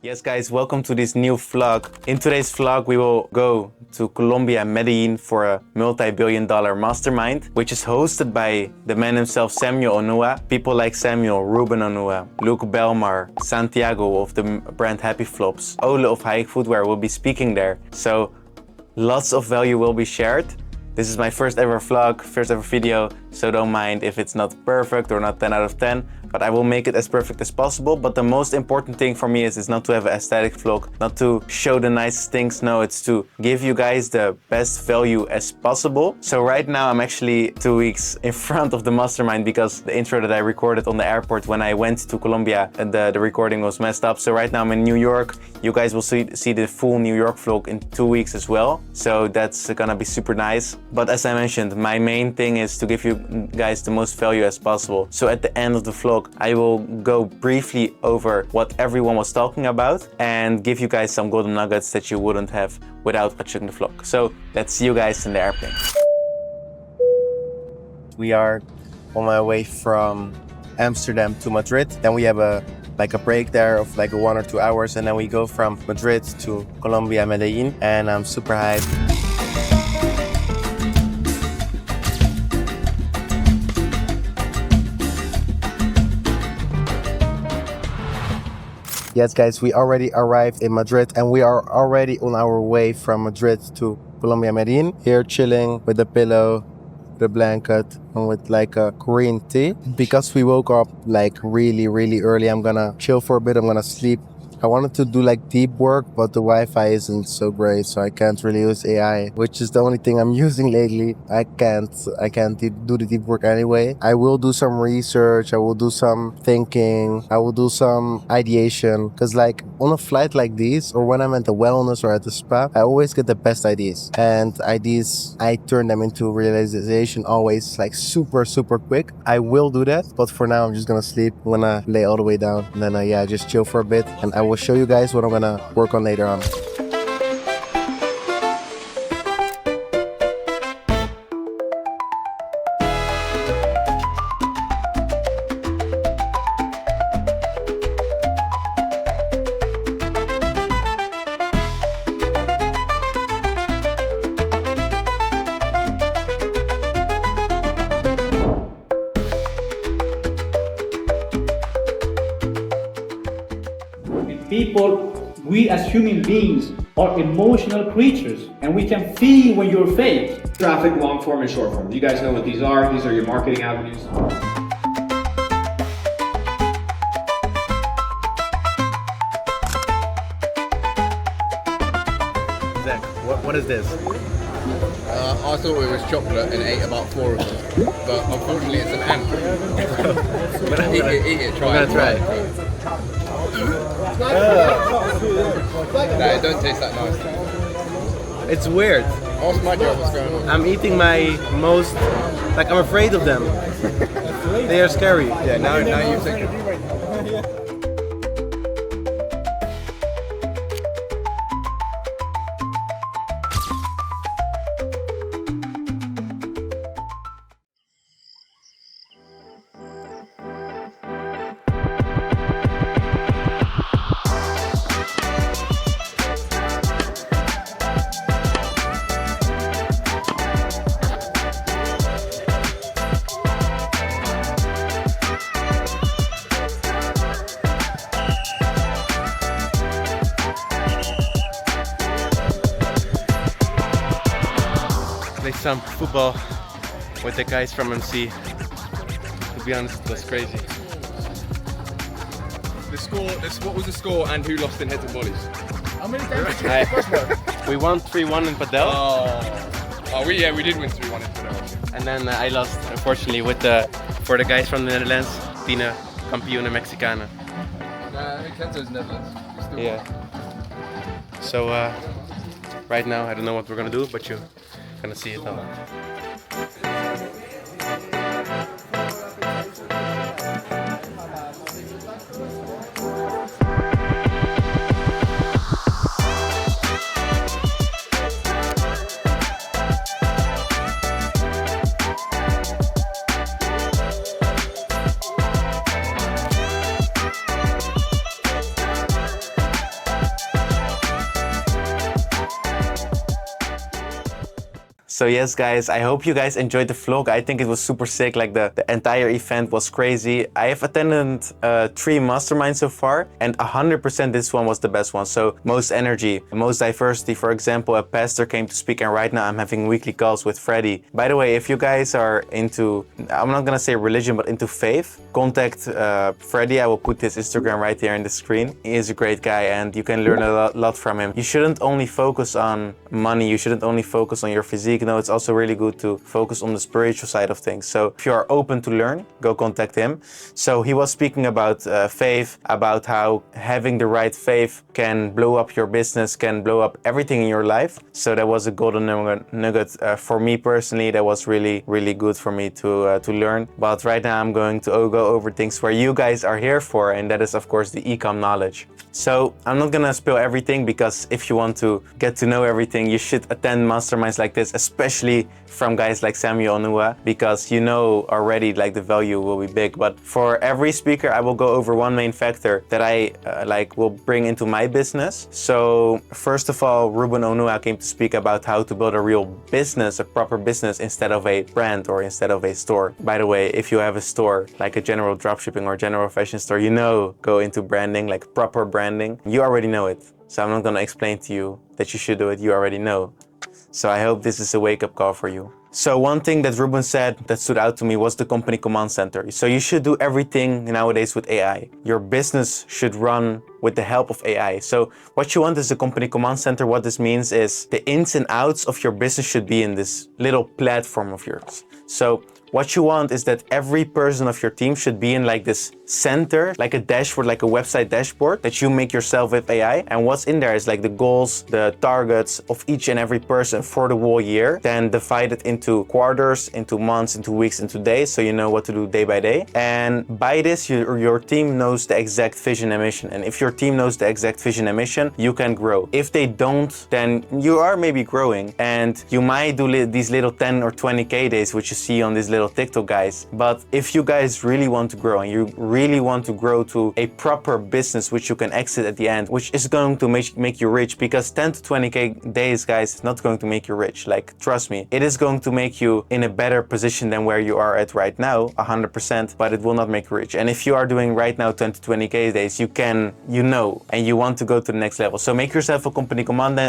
Yes guys, welcome to this new vlog. In today's vlog we will go to Colombia, Medellin for a multi-billion-dollar mastermind, which is hosted by the man himself, Samuel Onuha. People like Samuel, Ruben Onuha, Luke Belmar, Santiago of the brand Happy Flops, Ole of High Footwear will be speaking there. So lots of value will be shared. This is my first ever vlog, first ever video, so don't mind if it's not perfect or not 10 out of 10, but I will make it as perfect as possible. But the most important thing for me is not to have an aesthetic vlog, not to show the nice things, no, it's to give you guys the best value as possible. So right now I'm actually 2 weeks in front of the mastermind because the intro that I recorded on the airport when I went to Colombia, and the recording was messed up. So right now I'm in New York. You guys will see the full New York vlog in 2 weeks as well. So that's gonna be super nice. But as I mentioned, my main thing is to give you guys the most value as possible. So at the end of the vlog, I will go briefly over what everyone was talking about and give you guys some golden nuggets that you wouldn't have without watching the vlog. So let's see you guys in the airplane. We are on my way from Amsterdam to Madrid. Then we have a break there of 1 or 2 hours, and then we go from Madrid to Colombia, Medellin, and I'm super hyped. Yes guys, we already arrived in Madrid and we are already on our way from Madrid to Colombia, Medellin. Here chilling with the pillow, the blanket, and with a Korean tea. Because we woke up really early, I'm gonna chill for a bit, I'm gonna sleep. I wanted to do deep work, but the Wi-Fi isn't so great, so I can't really use AI, which is the only thing I'm using lately. I can't do the deep work anyway. I will do some research, I will do some thinking, I will do some ideation, because on a flight like this, or when I'm at the wellness or at the spa, I always get the best ideas. And ideas, I turn them into realization always super quick. I will do that, but for now I'm just gonna sleep. I'm gonna lay all the way down, and then just chill for a bit, and I will show you guys what I'm gonna work on later on. People, we as human beings are emotional creatures, and we can feel when you're fake. Traffic, long form and short form. You guys know what these are. These are your marketing avenues. Zach, what is this? I thought it was chocolate and ate about 4 of them, but unfortunately it's an ant. Eat it, try it. I'm gonna try it. No, it don't taste that nice. It's weird. Ask my job what's going on. I'm eating my most, I'm afraid of them. They are scary. Yeah, now you think. Play some football with the guys from MC. To be honest, it was crazy. The score, what was the score and who lost in heads and volleys? How many times? We won 3-1 in Padel. We did win 3-1 in Padel. And then I lost, unfortunately, for the guys from the Netherlands. Tina, Campione Mexicana. Kenzo's Netherlands. Yeah. So right now, I don't know what we're gonna do, but you're gonna see it all. So yes, guys, I hope you guys enjoyed the vlog. I think it was super sick. Like the entire event was crazy. I have attended 3 masterminds so far, and 100% this one was the best one. So most energy, most diversity. For example, a pastor came to speak, and right now I'm having weekly calls with Freddie. By the way, if you guys are into, I'm not gonna say religion, but into faith, contact Freddie. I will put his Instagram right here in the screen. He is a great guy, and you can learn a lot from him. You shouldn't only focus on money. You shouldn't only focus on your physique. No, it's also really good to focus on the spiritual side of things. So if you are open to learn, go contact him. So he was speaking about faith, about how having the right faith can blow up your business, can blow up everything in your life. So that was a golden nugget for me personally. That was really, really good for me to learn. But right now I'm going to go over things where you guys are here for, and that is of course the ecom knowledge. So I'm not gonna spill everything, because if you want to get to know everything, you should attend masterminds like this, especially from guys like Samuel Onuha, because you know already like the value will be big. But for every speaker, I will go over one main factor that I will bring into my business. So first of all, Ruben Onuha came to speak about how to build a real business, a proper business, instead of a brand or instead of a store. By the way, if you have a store like a general dropshipping or general fashion store, you know, go into branding, like proper branding. You already know it. So I'm not gonna explain to you that you should do it. You already know. So I hope this is a wake-up call for you. So one thing that Ruben said that stood out to me was the company command center. So you should do everything nowadays with AI. Your business should run with the help of AI. So what you want is a company command center. What this means is the ins and outs of your business should be in this little platform of yours. So what you want is that every person of your team should be in like this center, like a dashboard, like a website dashboard that you make yourself with AI. And what's in there is like the goals, the targets of each and every person for the whole year, then divided into quarters, into months, into weeks, into days, so you know what to do day by day. And by this, your team knows the exact vision and mission. And if your team knows the exact vision and mission, you can grow. If they don't, then you are maybe growing, and you might do these little 10 or 20K days, which you see on these little TikTok guys. But if you guys really want to grow, and you really want to grow to a proper business which you can exit at the end, which is going to make you rich, because 10 to 20K days, guys, is not going to make you rich. Like, trust me, it is going to make you in a better position than where you are at right now, 100%, but it will not make you rich. And if you are doing right now 10 to 20K days, you can, you know, and you want to go to the next level. So make yourself a company command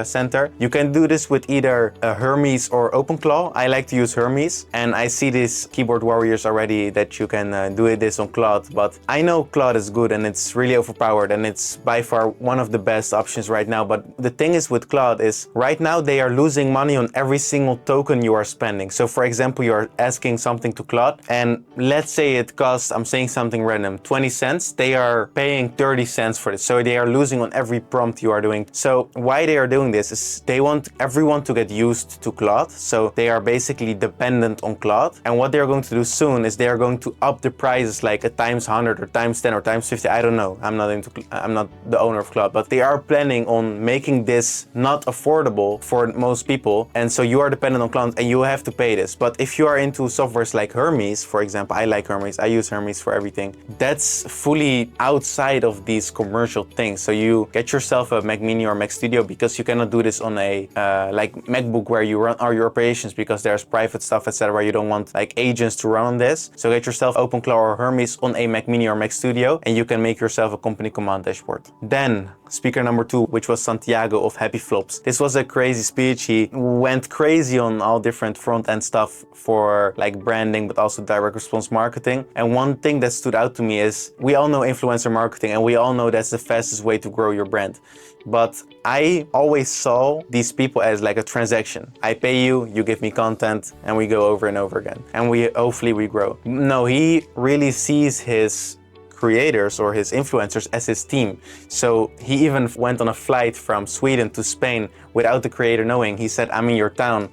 center. You can do this with either Hermes or OpenClaw. I like to use Hermes, and I see these keyboard warriors already that you can do this on Claude, but I know Claude is good and it's really overpowered, and it's by far one of the best options right now. But the thing is with Claude is right now they are losing money on every single token you are spending. So for example, you are asking something to Claude, and let's say it costs, I'm saying something random, 20 cents. They are paying 30 cents for this. So they are losing on every prompt you are doing. So why they are doing this is they want everyone to get used to Claude. So they are basically dependent on Claude. And what they're going to do soon is they are going to up the prices like a times 100 or times 10 or times 50. I don't know. I'm not the owner of Claude, but they are planning on making this not affordable for most people. And so you are dependent on Claude and you have to pay this. But if you are into softwares like Hermes, for example, I like Hermes. I use Hermes for everything. That's fully outside of these commercial things. So you get yourself a Mac Mini or Mac Studio, because you cannot do this on a like MacBook where you run all your operations, because there's private stuff, etc. You don't want like agents to run on this. So get yourself OpenClaw or Hermes on a Mac Mini or Mac Studio, and you can make yourself a company command dashboard. Then speaker number 2, which was Santiago of Happy Flops. This was a crazy speech. He went crazy on all different front-end stuff for like branding, but also direct response marketing. And one thing that stood out to me is we all know influencer marketing, and we all know that's the fastest way to grow your brand. But I always saw these people as like a transaction. I pay you, you give me content, and we go over and over again. And hopefully we grow. No, he really sees his creators or his influencers as his team. So he even went on a flight from Sweden to Spain without the creator knowing. He said, I'm in your town,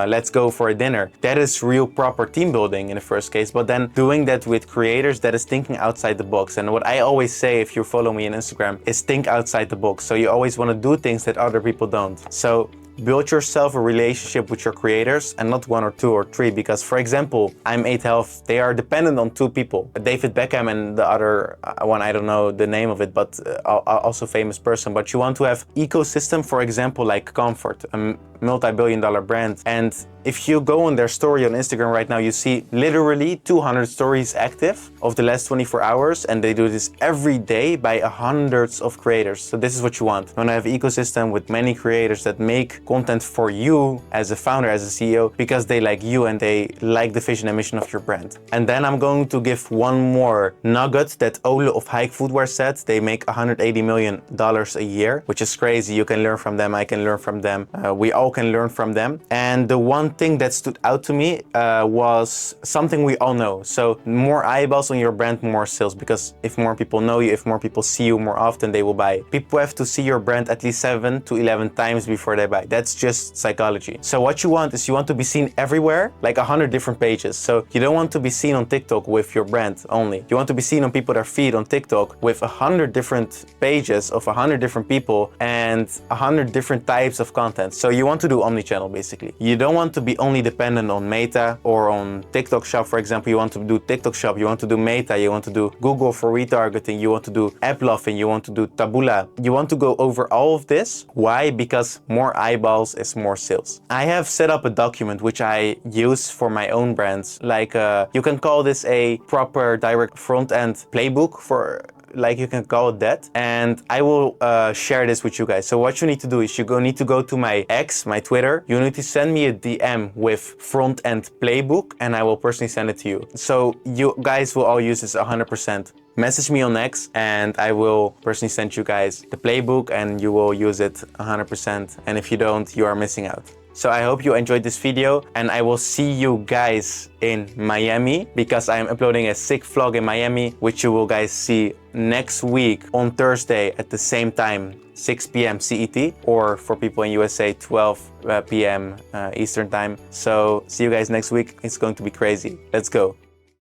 let's go for a dinner. That is real proper team building in the first case, but then doing that with creators, that is thinking outside the box. And what I always say, if you follow me on Instagram, is think outside the box. So you always want to do things that other people don't. So build yourself a relationship with your creators and not 1 or 2 or 3, because for example, I'm 8 Health, they are dependent on 2 people, David Beckham and the other one, I don't know the name of it, but also famous person. But you want to have ecosystem, for example, like Comfort, a multi-billion-dollar brand, and if you go on their story on Instagram right now, you see literally 200 stories active of the last 24 hours, and they do this every day by hundreds of creators. So this is what you want. You want to have an ecosystem with many creators that make content for you as a founder, as a CEO, because they like you and they like the vision and mission of your brand. And then I'm going to give one more nugget that Ole of Hike Footwear said. They make $180 million a year, which is crazy. You can learn from them. I can learn from them. We all can learn from them. And the one thing that stood out to me was something we all know. So more eyeballs on your brand, more sales, because if more people know you, if more people see you more often, they will buy. People have to see your brand at least 7 to 11 times before they buy. That's just psychology. So what you want is you want to be seen everywhere, like 100 different pages. So you don't want to be seen on TikTok with your brand only. You want to be seen on people's feed on TikTok with 100 different pages of 100 different people and 100 different types of content. So you want to do omni-channel basically. You don't want to be only dependent on Meta or on TikTok Shop, for example. You want to do TikTok Shop, you want to do Meta, you want to do Google for retargeting, you want to do app loving, you want to do Taboola. You want to go over all of this. Why? Because more eyeballs is more sales. I have set up a document which I use for my own brands. Like you can call this a proper direct front-end playbook, for like you can call it that, and I will share this with you guys. So what you need to do is you need to go to my X, my Twitter. You need to send me a DM with front-end playbook and I will personally send it to you. So you guys will all use this 100%. Message me on X and I will personally send you guys the playbook and you will use it 100%. And if you don't, you are missing out. So I hope you enjoyed this video and I will see you guys in Miami, because I am uploading a sick vlog in Miami, which you will guys see next week on Thursday at the same time, 6 p.m. CET, or for people in USA, 12 p.m. Eastern time. So see you guys next week. It's going to be crazy. Let's go.